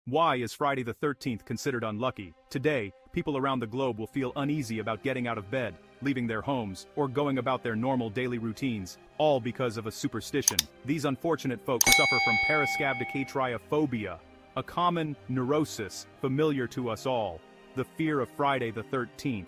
Why is Friday the 13th considered unlucky? Today, people around the globe will feel uneasy about getting out of bed, leaving their homes, or going about their normal daily routines, all because of a superstition. These unfortunate folks suffer from parascabdocatriophobia, a common neurosis familiar to us all, the fear of Friday the 13th.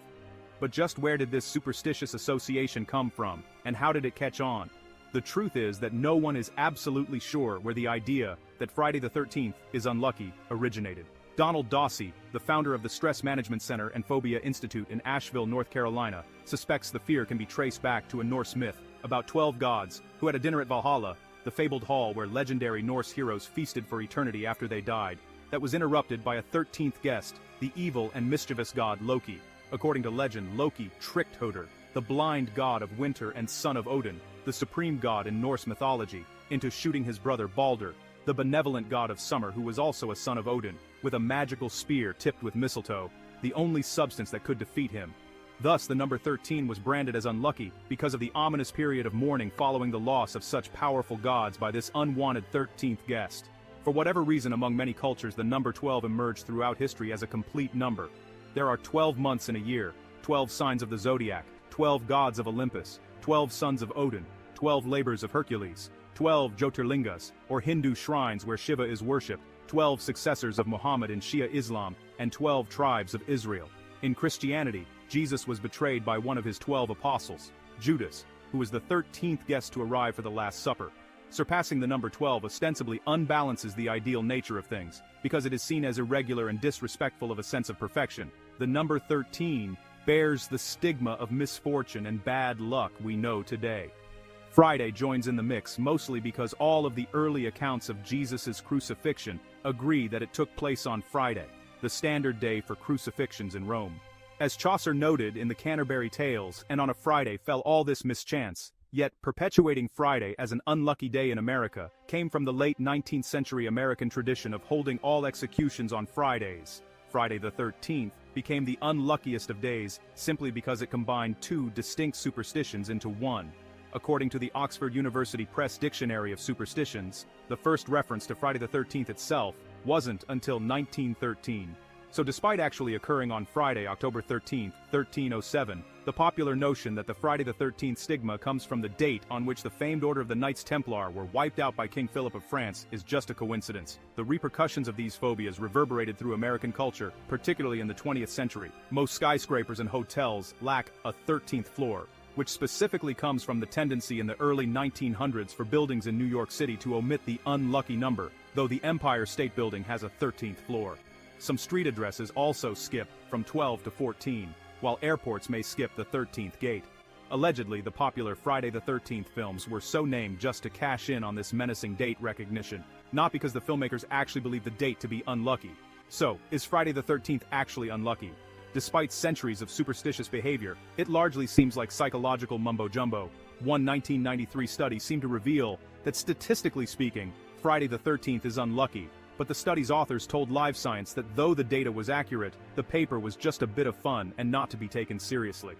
But just where did this superstitious association come from, and how did it catch on? The truth is that no one is absolutely sure where the idea that Friday the 13th is unlucky originated. Donald Dawsey, the founder of the Stress Management Center and Phobia Institute in Asheville, North Carolina, suspects the fear can be traced back to a Norse myth about 12 gods who had a dinner at Valhalla, the fabled hall where legendary Norse heroes feasted for eternity after they died, that was interrupted by a 13th guest, the evil and mischievous god Loki. According to legend, Loki tricked Höder, the blind god of winter and son of Odin, the supreme god in Norse mythology, into shooting his brother Balder, the benevolent god of summer who was also a son of Odin, with a magical spear tipped with mistletoe, the only substance that could defeat him. Thus the number 13 was branded as unlucky because of the ominous period of mourning following the loss of such powerful gods by this unwanted 13th guest. For whatever reason, among many cultures, the number 12 emerged throughout history as a complete number. There are 12 months in a year, 12 signs of the zodiac, 12 gods of Olympus, 12 sons of Odin, 12 labors of Hercules, 12 Jyotirlingas, or Hindu shrines where Shiva is worshipped, 12 successors of Muhammad in Shia Islam, and 12 tribes of Israel. In Christianity, Jesus was betrayed by one of his 12 apostles, Judas, who was the 13th guest to arrive for the Last Supper. Surpassing the number 12 ostensibly unbalances the ideal nature of things, because it is seen as irregular and disrespectful of a sense of perfection. The number 13 bears the stigma of misfortune and bad luck we know today. Friday joins in the mix mostly because all of the early accounts of Jesus' crucifixion agree that it took place on Friday, the standard day for crucifixions in Rome. As Chaucer noted in the Canterbury Tales, and on a Friday fell all this mischance, yet perpetuating Friday as an unlucky day in America came from the late 19th century American tradition of holding all executions on Fridays. Friday the 13th became the unluckiest of days simply because it combined two distinct superstitions into one. According to the Oxford University Press Dictionary of Superstitions, the first reference to Friday the 13th itself wasn't until 1913. So despite actually occurring on Friday, October 13, 1307, the popular notion that the Friday the 13th stigma comes from the date on which the famed Order of the Knights Templar were wiped out by King Philip of France is just a coincidence. The repercussions of these phobias reverberated through American culture, particularly in the 20th century. Most skyscrapers and hotels lack a 13th floor, which specifically comes from the tendency in the early 1900s for buildings in New York City to omit the unlucky number, though the Empire State Building has a 13th floor. Some street addresses also skip from 12 to 14, while airports may skip the 13th gate. Allegedly, the popular Friday the 13th films were so named just to cash in on this menacing date recognition, not because the filmmakers actually believed the date to be unlucky. So, is Friday the 13th actually unlucky? Despite centuries of superstitious behavior, it largely seems like psychological mumbo-jumbo. One 1993 study seemed to reveal that statistically speaking, Friday the 13th is unlucky, but the study's authors told Live Science that though the data was accurate, the paper was just a bit of fun and not to be taken seriously.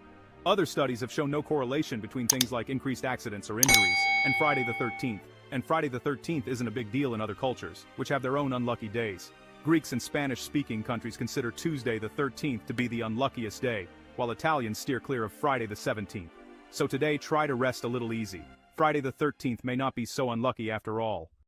Other studies have shown no correlation between things like increased accidents or injuries and Friday the 13th, and Friday the 13th isn't a big deal in other cultures, which have their own unlucky days. Greeks and Spanish-speaking countries consider Tuesday the 13th to be the unluckiest day, while Italians steer clear of Friday the 17th. So today, try to rest a little easy. Friday the 13th may not be so unlucky after all.